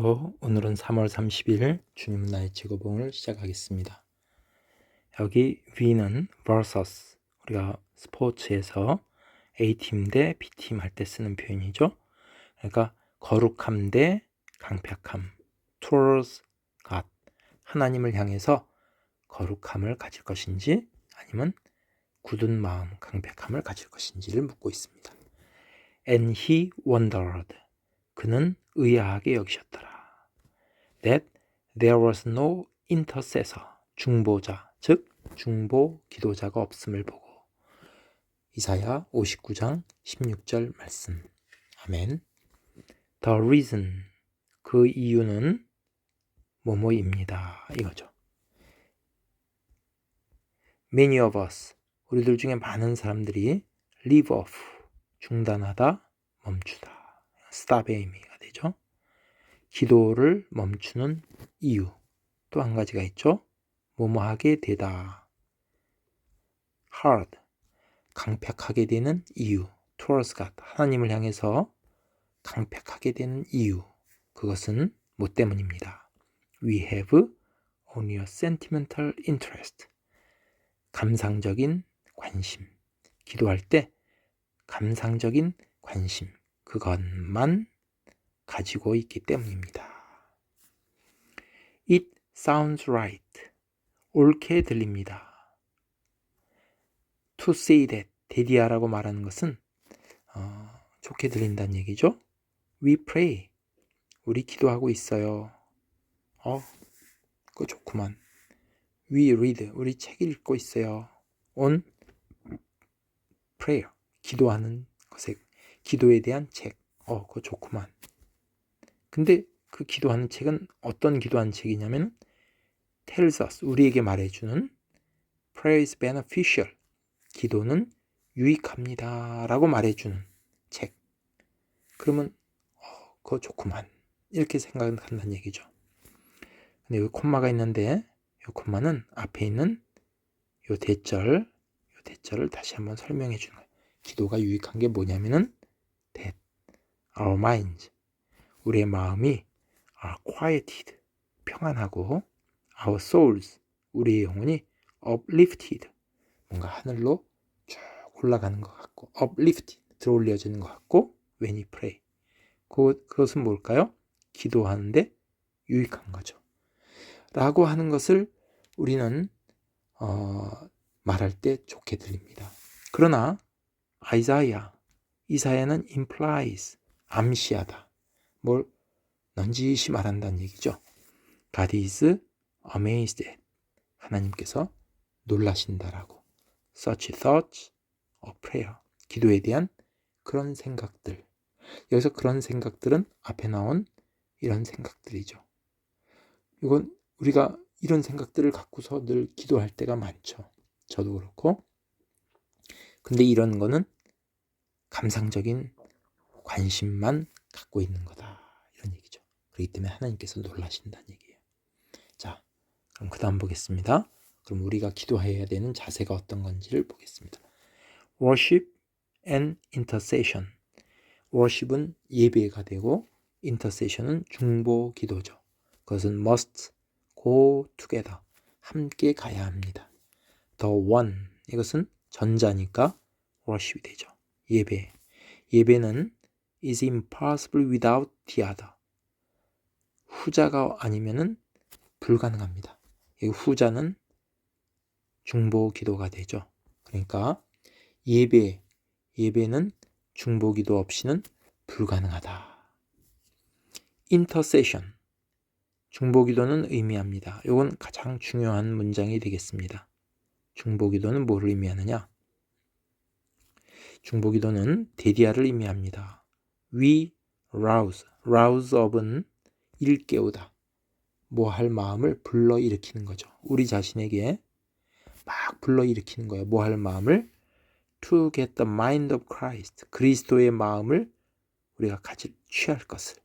오늘은 3월 30일 주님 나의 직업봉을 시작하겠습니다. 여기 V는 versus, 우리가 스포츠에서 A팀 대 B팀 할 때 쓰는 표현이죠. 그러니까 거룩함 대 강팍함, towards God, 하나님을 향해서 거룩함을 가질 것인지 아니면 굳은 마음, 강팍함을 가질 것인지를 묻고 있습니다. And he wondered, 그는 의아하게 여기셨더라. That there was no intercessor, 중보자, 즉 중보 기도자가 없음을 보고. 이사야 59장 16절 말씀. 아멘. The reason, 그 이유는 뭐뭐입니다, 이거죠. Many of us, 우리들 중에 많은 사람들이 leave off, 중단하다, 멈추다, stop의 의미가 되죠. 기도를 멈추는 이유, 또 한 가지가 있죠. 뭐뭐하게 되다. hard, 강팍하게 되는 이유. towards God, 하나님을 향해서 강팍하게 되는 이유. 그것은 뭐 때문입니다. We have only a sentimental interest, 감상적인 관심. 기도할 때 감상적인 관심, 그것만 가지고 있기 때문입니다. It sounds right, 옳게 들립니다. To say that, 대디하라고 말하는 것은 좋게 들린다는 얘기죠. We pray, 우리 기도하고 있어요. 그거 좋구만. We read, 우리 책 읽고 있어요. On prayer, 기도하는 것에, 기도에 대한 책. 그거 좋구만. 근데 그 기도하는 책은 어떤 기도하는 책이냐면 tells us, 우리에게 말해주는 prayer is beneficial, 기도는 유익합니다 라고 말해주는 책. 그러면 그거 좋구만, 이렇게 생각한다는 얘기죠. 근데 여기 콤마가 있는데 이 콤마는 앞에 있는 이 대절을 다시 한번 설명해 주는 거예요. 기도가 유익한 게 뭐냐면은 that our minds, 우리의 마음이 are quieted, 평안하고, our souls, 우리의 영혼이 uplifted, 뭔가 하늘로 쭉 올라가는 것 같고, uplifted, 들어올려지는 것 같고, when we pray, 그것은 뭘까요? 기도하는데 유익한 거죠 라고 하는 것을 우리는 말할 때 좋게 들립니다. 그러나 이사야는 implies, 암시하다, 뭘 넌지시 말한다는 얘기죠. God is amazed at, 하나님께서 놀라신다라고. Such thoughts of prayer, 기도에 대한 그런 생각들. 여기서 그런 생각들은 앞에 나온 이런 생각들이죠. 이건 우리가 이런 생각들을 갖고서 늘 기도할 때가 많죠. 저도 그렇고. 근데 이런 거는 감상적인 관심만 갖고 있는 거다, 이런 얘기죠. 그렇기 때문에 하나님께서 놀라신다는 얘기예요. 자, 그럼 그 다음 보겠습니다. 그럼 우리가 기도해야 되는 자세가 어떤 건지를 보겠습니다. Worship and intercession. Worship은 예배가 되고 intercession은 중보 기도죠. 그것은 must go together, 함께 가야 합니다. The one, 이것은 전자니까 worship이 되죠. 예배는 is impossible without the other, 후자가 아니면은 불가능합니다. 이 후자는 중보 기도가 되죠. 그러니까 예배는 중보 기도 없이는 불가능하다. intercession, 중보 기도는 의미합니다. 이건 가장 중요한 문장이 되겠습니다. 중보 기도는 뭐를 의미하느냐? 중보 기도는 대디아를 의미합니다. We rouse up은 일깨우다, 뭐 할 마음을 불러일으키는 거죠. 우리 자신에게 막 불러일으키는 거예요. 뭐 할 마음을 to get the mind of Christ, 그리스도의 마음을 우리가 취할 것을.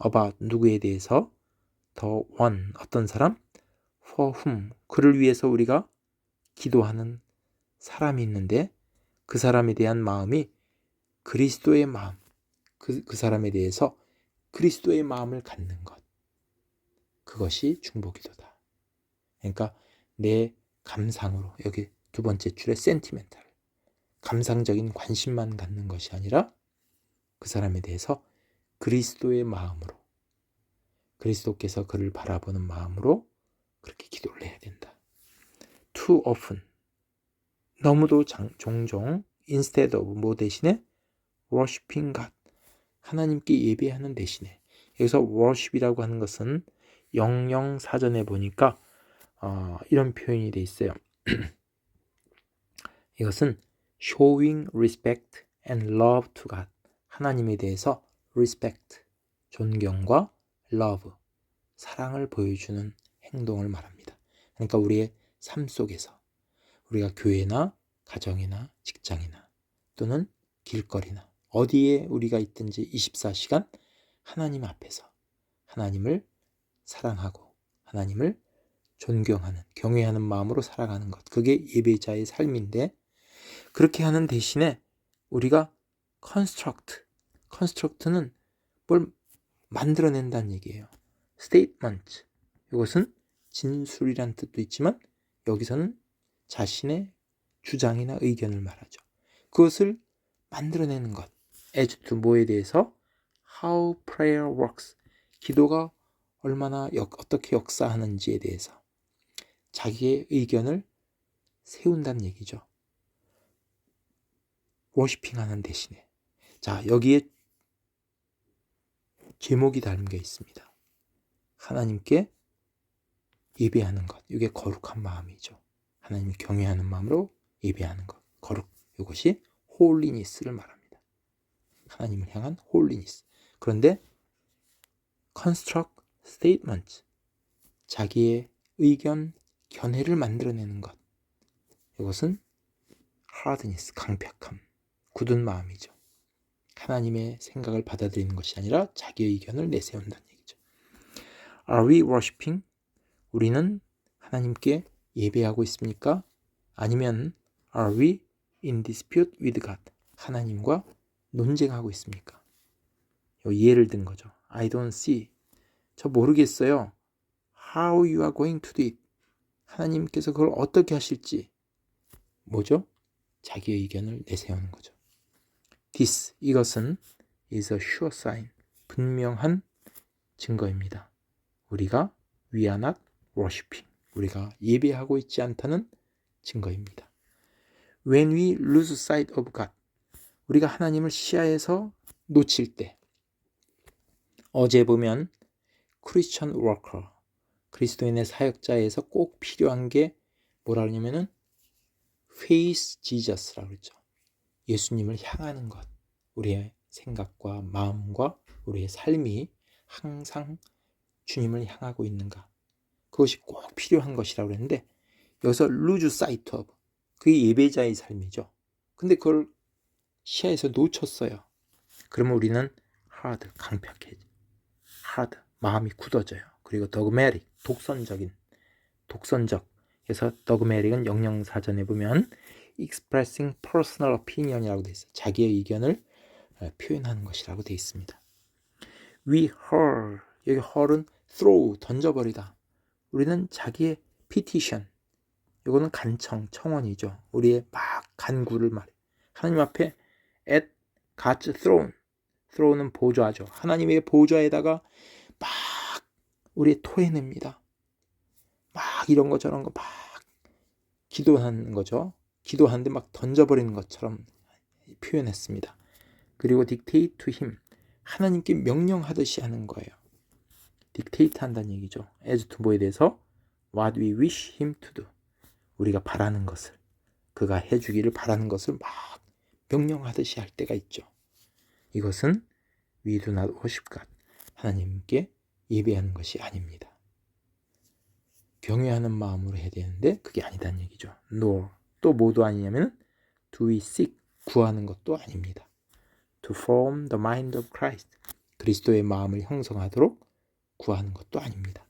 about, 누구에 대해서. the one, 어떤 사람. for whom, 그를 위해서 우리가 기도하는 사람이 있는데 그 사람에 대한 마음이 그리스도의 마음, 그 사람에 대해서 그리스도의 마음을 갖는 것. 그것이 중보기도다. 그러니까 내 감상으로, 여기 두 번째 줄에 sentimental, 감상적인 관심만 갖는 것이 아니라 그 사람에 대해서 그리스도의 마음으로, 그리스도께서 그를 바라보는 마음으로 그렇게 기도를 해야 된다. Too often, 너무도 종종 instead of 뭐 대신에 worshiping God, 하나님께 예배하는 대신에, 여기서 worship이라고 하는 것은 영영사전에 보니까 이런 표현이 돼 있어요. 이것은 showing respect and love to God, 하나님에 대해서 respect, 존경과 love, 사랑을 보여주는 행동을 말합니다. 그러니까 우리의 삶 속에서 우리가 교회나 가정이나 직장이나 또는 길거리나 어디에 우리가 있든지 24시간 하나님 앞에서 하나님을 사랑하고 하나님을 존경하는, 경외하는 마음으로 살아가는 것, 그게 예배자의 삶인데, 그렇게 하는 대신에 우리가 construct는 뭘 만들어낸다는 얘기예요. statement, 이것은 진술이란 뜻도 있지만 여기서는 자신의 주장이나 의견을 말하죠. 그것을 만들어내는 것, as to 뭐에 대해서, how prayer works, 기도가 얼마나 어떻게 역사하는지에 대해서 자기의 의견을 세운다는 얘기죠. 워시핑하는 대신에. 자, 여기에 제목이 담겨 있습니다. 하나님께 예배하는 것, 이게 거룩한 마음이죠. 하나님을 경외하는 마음으로 예배하는 것, 거룩, 이것이 홀리니스를 말합니다. 하나님을 향한 홀리니스. 그런데 construct statement, 자기의 의견, 견해를 만들어내는 것, 이것은 hardness, 강팍함, 굳은 마음이죠. 하나님의 생각을 받아들이는 것이 아니라 자기의 의견을 내세운다는 얘기죠. Are we worshiping? 우리는 하나님께 예배하고 있습니까? 아니면 Are we in dispute with God? 하나님과 논쟁하고 있습니까? 예를 든 거죠. I don't see. 저 모르겠어요. How you are going to do it? 하나님께서 그걸 어떻게 하실지. 뭐죠? 자기의 의견을 내세우는 거죠. This, 이것은 is a sure sign, 분명한 증거입니다. 우리가 we are not worshiping, 우리가 예배하고 있지 않다는 증거입니다. When we lose sight of God, 우리가 하나님을 시야에서 놓칠 때, 어제 보면 Christian worker, 그리스도인의 사역자에서 꼭 필요한 게 뭐라 그러냐면은 face Jesus라고 그랬죠. 예수님을 향하는 것, 우리의 생각과 마음과 우리의 삶이 항상 주님을 향하고 있는가, 그것이 꼭 필요한 것이라고 그랬는데, 여기서 lose sight of, 그게 예배자의 삶이죠. 근데 그걸 시야에서 놓쳤어요. 그러면 우리는 hard, 강팍해져. hard, 마음이 굳어져요. 그리고 dogmatic, 독선적. 그래서 dogmatic은 영영사전에 보면 expressing personal opinion이라고 되어 있어요. 자기의 의견을 표현하는 것이라고 되어 있습니다. We hurl, 여기 hurl은 throw, 던져버리다. 우리는 자기의 petition, 이거는 간청, 청원이죠. 우리의 막 간구를 말해. 하나님 앞에 at God's throne, throne은 보좌죠. 하나님의 보좌에다가 막 우리 토해냅니다. 막 이런 거 저런 거 막 기도하는 거죠. 기도하는데 막 던져버리는 것처럼 표현했습니다. 그리고 dictate to him, 하나님께 명령하듯이 하는 거예요. dictate 한다는 얘기죠. as to 뭐에 대해서 what we wish him to do, 우리가 바라는 것을, 그가 해주기를 바라는 것을 막 명령하듯이 할 때가 있죠. 이것은 we do not worship God, 하나님께 예배하는 것이 아닙니다. 경외하는 마음으로 해야 되는데 그게 아니다는 얘기죠. nor, 또 뭐도 아니냐면 do we seek, 구하는 것도 아닙니다. to form the mind of Christ, 그리스도의 마음을 형성하도록 구하는 것도 아닙니다.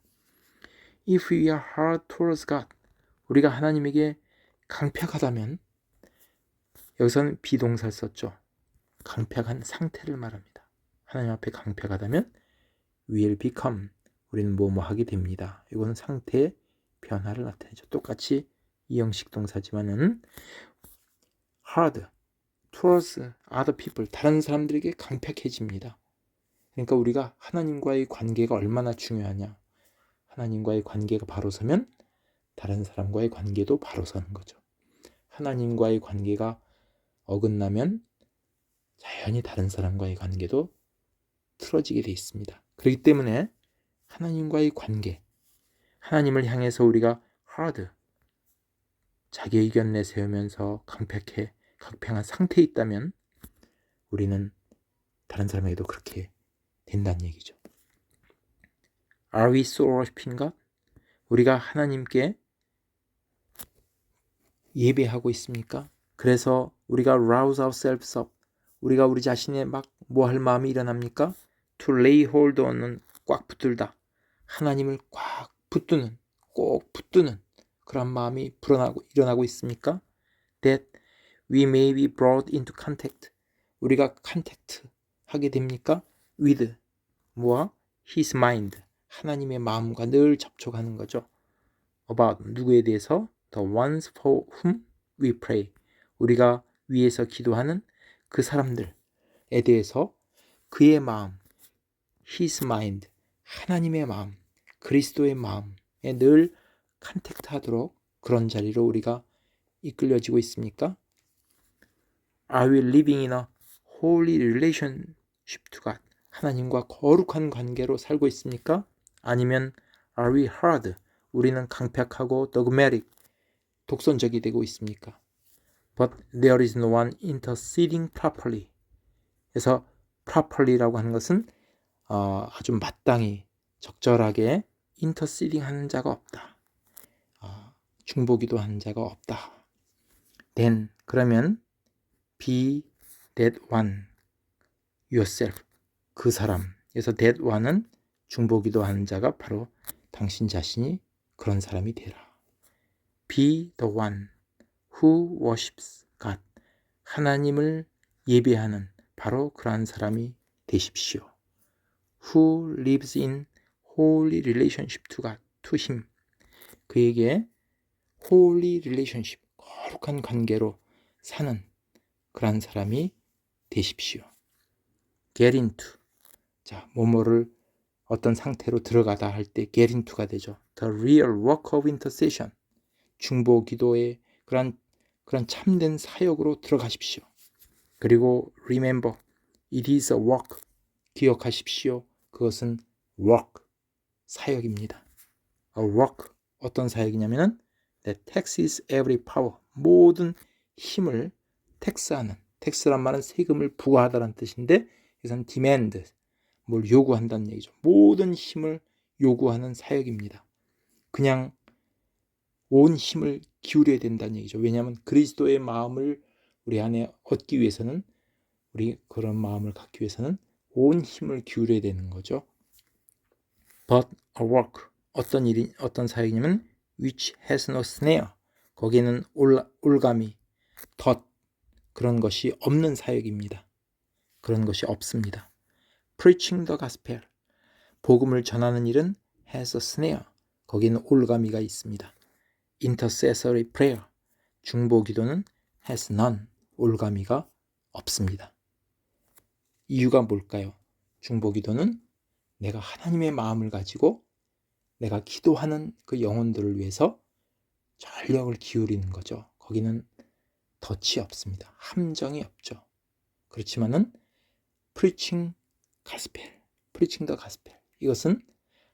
If we are hard towards God, 우리가 하나님에게 강팍하다면, 여기서는 비동사를 썼죠. 강팍한 상태를 말합니다. 하나님 앞에 강팍하다면 will become, 우리는 뭐뭐 하게 됩니다. 이거는 상태의 변화를 나타내죠. 똑같이 이형식 동사지만은 hard towards other people, 다른 사람들에게 강팍해집니다. 그러니까 우리가 하나님과의 관계가 얼마나 중요하냐. 하나님과의 관계가 바로 서면 다른 사람과의 관계도 바로 서는 거죠. 하나님과의 관계가 어긋나면 자연히 다른 사람과의 관계도 틀어지게 돼 있습니다. 그렇기 때문에 하나님과의 관계, 하나님을 향해서 우리가 hard, 자기 의견 내세우면서 강팍한 상태에 있다면 우리는 다른 사람에게도 그렇게 된다는 얘기죠. Are we so worshiping God? 우리가 하나님께 예배하고 있습니까? 그래서 우리가 rouse ourselves up, 우리가 우리 자신의 막 뭐 할 마음이 일어납니까? To lay hold on은 꽉 붙들다, 하나님을 꽉 붙드는, 꼭 붙드는 그런 마음이 일어나고 있습니까? That we may be brought into contact, 우리가 컨택트 하게 됩니까? With 뭐와? His mind, 하나님의 마음과 늘 접촉하는 거죠. About 누구에 대해서? The ones for whom we pray, 우리가 위해서 기도하는 그 사람들에 대해서 그의 마음, His mind, 하나님의 마음, 그리스도의 마음에 늘 컨택트하도록 그런 자리로 우리가 이끌려지고 있습니까? Are we living in a holy relationship to God, 하나님과 거룩한 관계로 살고 있습니까? 아니면 Are we hard, 우리는 강팍하고 dogmatic, 독선적이 되고 있습니까? But there is no one interceding properly. 그래서 properly라고 하는 것은 아주 마땅히 적절하게 interceding 하는 자가 없다. 중보기도 하는 자가 없다. Then 그러면 be that one yourself, 그 사람. 그래서 that one은 중보기도 하는 자가 바로 당신 자신이 그런 사람이 되라. Be the one who worships God, 하나님을 예배하는 바로 그러한 사람이 되십시오. Who lives in holy relationship to God, to Him, 그에게 holy relationship, 거룩한 관계로 사는 그러한 사람이 되십시오. Get into, 자, 뭐뭐를 어떤 상태로 들어가다 할 때 get into가 되죠. The real work of intercession, 중보 기도의 그런 참된 사역으로 들어가십시오. 그리고 remember, it is a work, 기억하십시오. 그것은 work, 사역입니다. A work, 어떤 사역이냐면은 that taxes every power, 모든 힘을 텍스하는, 텍스란 말은 세금을 부과하다는 뜻인데 이것은 demand, 뭘 요구한다는 얘기죠. 모든 힘을 요구하는 사역입니다. 그냥 온 힘을 기울여야 된다는 얘기죠. 왜냐하면 그리스도의 마음을 우리 안에 얻기 위해서는, 우리 그런 마음을 갖기 위해서는 온 힘을 기울여야 되는 거죠. But a work, 어떤 사역이냐면 which has no snare, 거기에는 올가미, 덫, 그런 것이 없는 사역입니다. 그런 것이 없습니다. Preaching the gospel, 복음을 전하는 일은 has a snare, 거기에는 올가미가 있습니다. Intercessory prayer, 중보 기도는 has none, 올가미가 없습니다. 이유가 뭘까요? 중보 기도는 내가 하나님의 마음을 가지고 내가 기도하는 그 영혼들을 위해서 전력을 기울이는 거죠. 거기는 덫이 없습니다. 함정이 없죠. 그렇지만은 preaching gospel, preaching the gospel, 이것은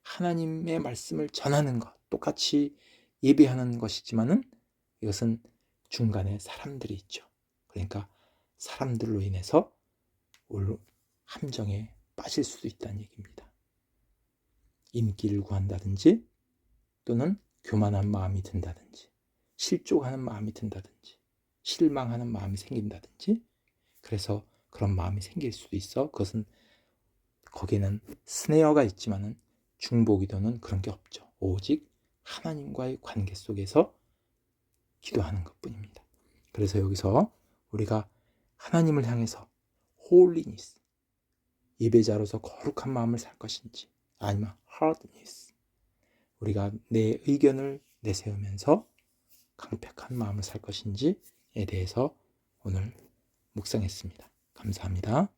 하나님의 말씀을 전하는 것, 똑같이 예배하는 것이지만은 이것은 중간에 사람들이 있죠. 그러니까 사람들로 인해서 함정에 빠질 수도 있다는 얘기입니다. 인기를 구한다든지 또는 교만한 마음이 든다든지 실족하는 마음이 든다든지 실망하는 마음이 생긴다든지, 그래서 그런 마음이 생길 수도 있어. 그것은 거기에는 스네어가 있지만은 중보기도는 그런 게 없죠. 오직 하나님과의 관계 속에서 기도하는 것뿐입니다. 그래서 여기서 우리가 하나님을 향해서 holiness, 예배자로서 거룩한 마음을 살 것인지 아니면 hardness. 우리가 내 의견을 내세우면서 강력한 마음을 살 것인지에 대해서 오늘 묵상했습니다. 감사합니다.